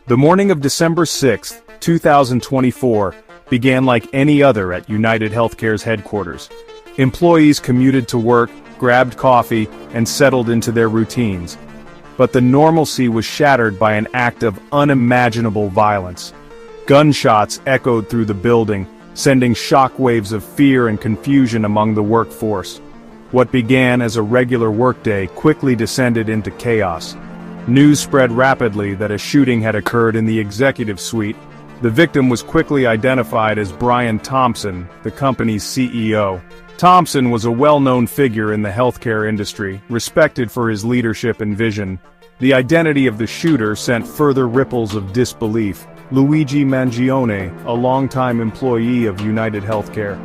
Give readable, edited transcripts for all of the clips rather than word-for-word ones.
The morning of December 6, 2024, began like any other at United Healthcare's headquarters. Employees commuted to work, grabbed coffee, and settled into their routines. But the normalcy was shattered by an act of unimaginable violence. Gunshots echoed through the building, sending shockwaves of fear and confusion among the workforce. What began as a regular workday quickly descended into chaos. News spread rapidly that a shooting had occurred in the executive suite. The victim was quickly identified as Brian Thompson, the company's CEO. Thompson was a well-known figure in the healthcare industry, respected for his leadership and vision. The identity of the shooter sent further ripples of disbelief. Luigi Mangione, a longtime employee of United Healthcare.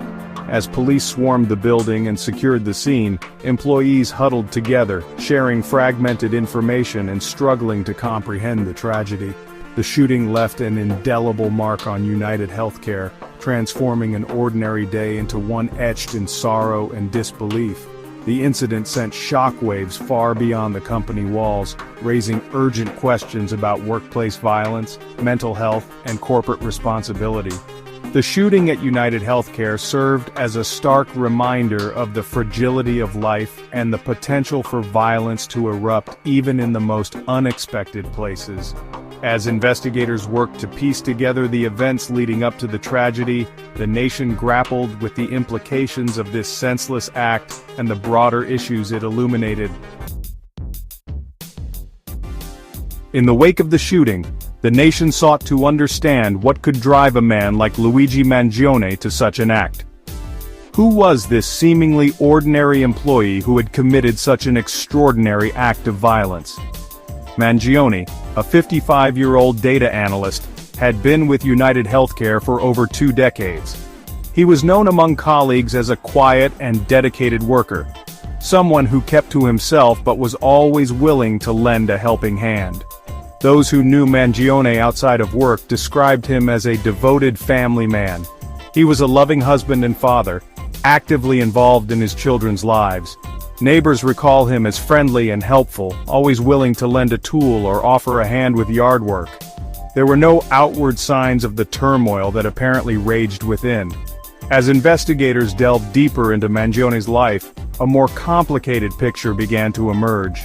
As police swarmed the building and secured the scene, employees huddled together, sharing fragmented information and struggling to comprehend the tragedy. The shooting left an indelible mark on United Healthcare, transforming an ordinary day into one etched in sorrow and disbelief. The incident sent shockwaves far beyond the company walls, raising urgent questions about workplace violence, mental health, and corporate responsibility. The shooting at United Healthcare served as a stark reminder of the fragility of life and the potential for violence to erupt even in the most unexpected places. As investigators worked to piece together the events leading up to the tragedy, the nation grappled with the implications of this senseless act and the broader issues it illuminated. In the wake of the shooting, the nation sought to understand what could drive a man like Luigi Mangione to such an act. Who was this seemingly ordinary employee who had committed such an extraordinary act of violence? Mangione, a 55-year-old data analyst, had been with United Healthcare for over 2 decades. He was known among colleagues as a quiet and dedicated worker, someone who kept to himself but was always willing to lend a helping hand. Those who knew Mangione outside of work described him as a devoted family man. He was a loving husband and father, actively involved in his children's lives. Neighbors recall him as friendly and helpful, always willing to lend a tool or offer a hand with yard work. There were no outward signs of the turmoil that apparently raged within. As investigators delved deeper into Mangione's life, a more complicated picture began to emerge.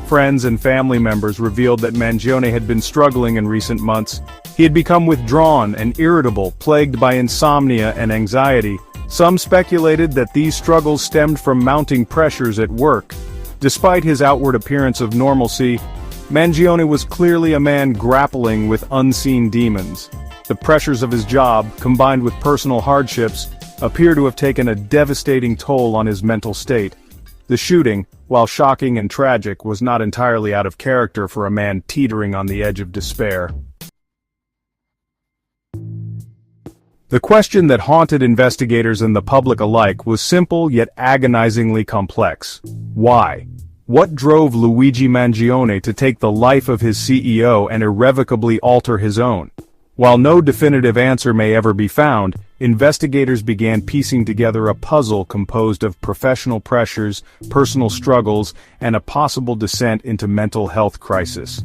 Friends and family members revealed that Mangione had been struggling in recent months. He had become withdrawn and irritable, plagued by insomnia and anxiety. Some speculated that these struggles stemmed from mounting pressures at work. Despite his outward appearance of normalcy, Mangione was clearly a man grappling with unseen demons. The pressures of his job, combined with personal hardships, appear to have taken a devastating toll on his mental state. The shooting, while shocking and tragic, was not entirely out of character for a man teetering on the edge of despair. The question that haunted investigators and the public alike was simple yet agonizingly complex. Why? What drove Luigi Mangione to take the life of his CEO and irrevocably alter his own? While no definitive answer may ever be found, investigators began piecing together a puzzle composed of professional pressures, personal struggles, and a possible descent into mental health crisis.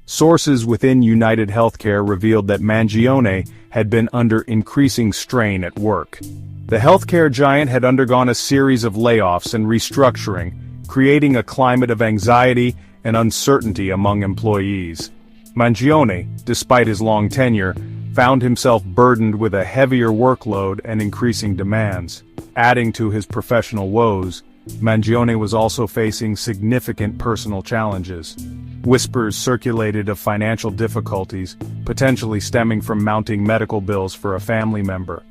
Sources within United Healthcare revealed that Mangione had been under increasing strain at work. The healthcare giant had undergone a series of layoffs and restructuring, creating a climate of anxiety and uncertainty among employees. Mangione, despite his long tenure, found himself burdened with a heavier workload and increasing demands. Adding to his professional woes, Mangione was also facing significant personal challenges. Whispers circulated of financial difficulties, potentially stemming from mounting medical bills for a family member.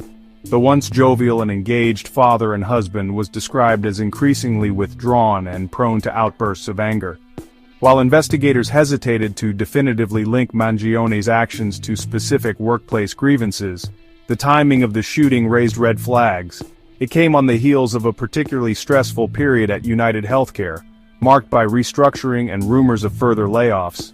The once jovial and engaged father and husband was described as increasingly withdrawn and prone to outbursts of anger. While investigators hesitated to definitively link Mangione's actions to specific workplace grievances, the timing of the shooting raised red flags. It came on the heels of a particularly stressful period at United Healthcare, marked by restructuring and rumors of further layoffs.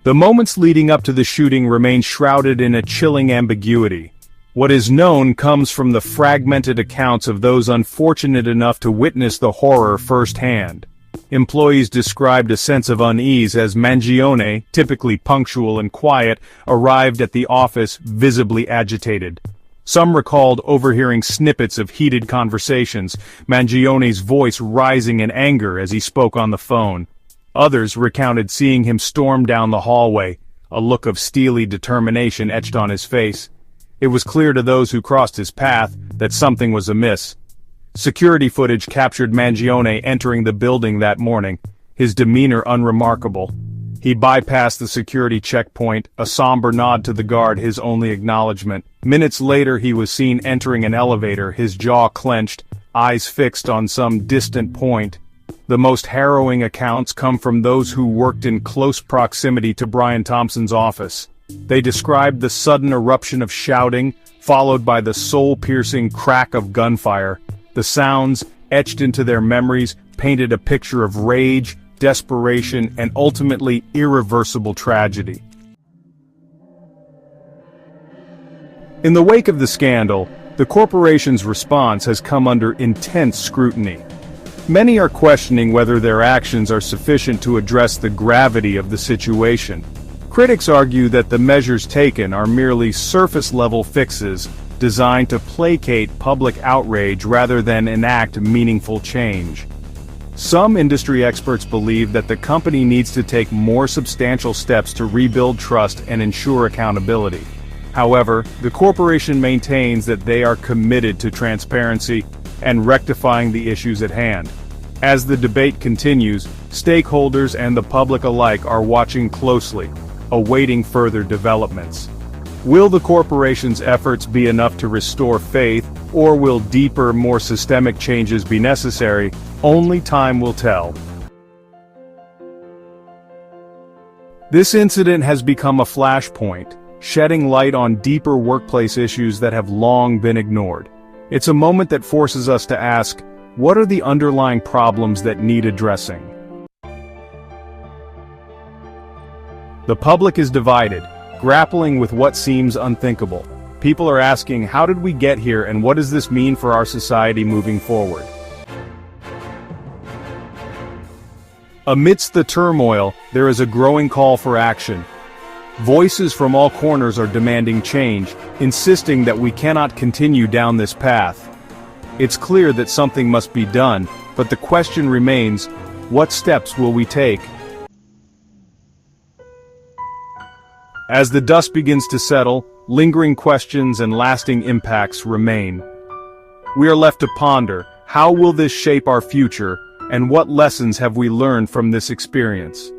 The moments leading up to the shooting remain shrouded in a chilling ambiguity. What is known comes from the fragmented accounts of those unfortunate enough to witness the horror firsthand. Employees described a sense of unease as Mangione, typically punctual and quiet, arrived at the office visibly agitated. Some recalled overhearing snippets of heated conversations, Mangione's voice rising in anger as he spoke on the phone. Others recounted seeing him storm down the hallway, a look of steely determination etched on his face. It was clear to those who crossed his path that something was amiss. Security footage captured Mangione entering the building that morning, his demeanor unremarkable. He bypassed the security checkpoint, a somber nod to the guard his only acknowledgement. Minutes later he was seen entering an elevator, his jaw clenched, eyes fixed on some distant point. The most harrowing accounts come from those who worked in close proximity to Brian Thompson's office. They described the sudden eruption of shouting, followed by the soul-piercing crack of gunfire. The sounds, etched into their memories, painted a picture of rage, desperation, and ultimately irreversible tragedy. In the wake of the scandal, the corporation's response has come under intense scrutiny. Many are questioning whether their actions are sufficient to address the gravity of the situation. Critics argue that the measures taken are merely surface-level fixes designed to placate public outrage rather than enact meaningful change. Some industry experts believe that the company needs to take more substantial steps to rebuild trust and ensure accountability. However, the corporation maintains that they are committed to transparency and rectifying the issues at hand. As the debate continues, stakeholders and the public alike are watching closely, awaiting further developments. Will the corporation's efforts be enough to restore faith, or will deeper, more systemic changes be necessary? Only time will tell. This incident has become a flashpoint, shedding light on deeper workplace issues that have long been ignored. It's a moment that forces us to ask, what are the underlying problems that need addressing? The public is divided, grappling with what seems unthinkable. People are asking, how did we get here and what does this mean for our society moving forward? Amidst the turmoil, there is a growing call for action. Voices from all corners are demanding change, insisting that we cannot continue down this path. It's clear that something must be done, but the question remains, what steps will we take? As the dust begins to settle, lingering questions and lasting impacts remain. We are left to ponder, how will this shape our future, and what lessons have we learned from this experience?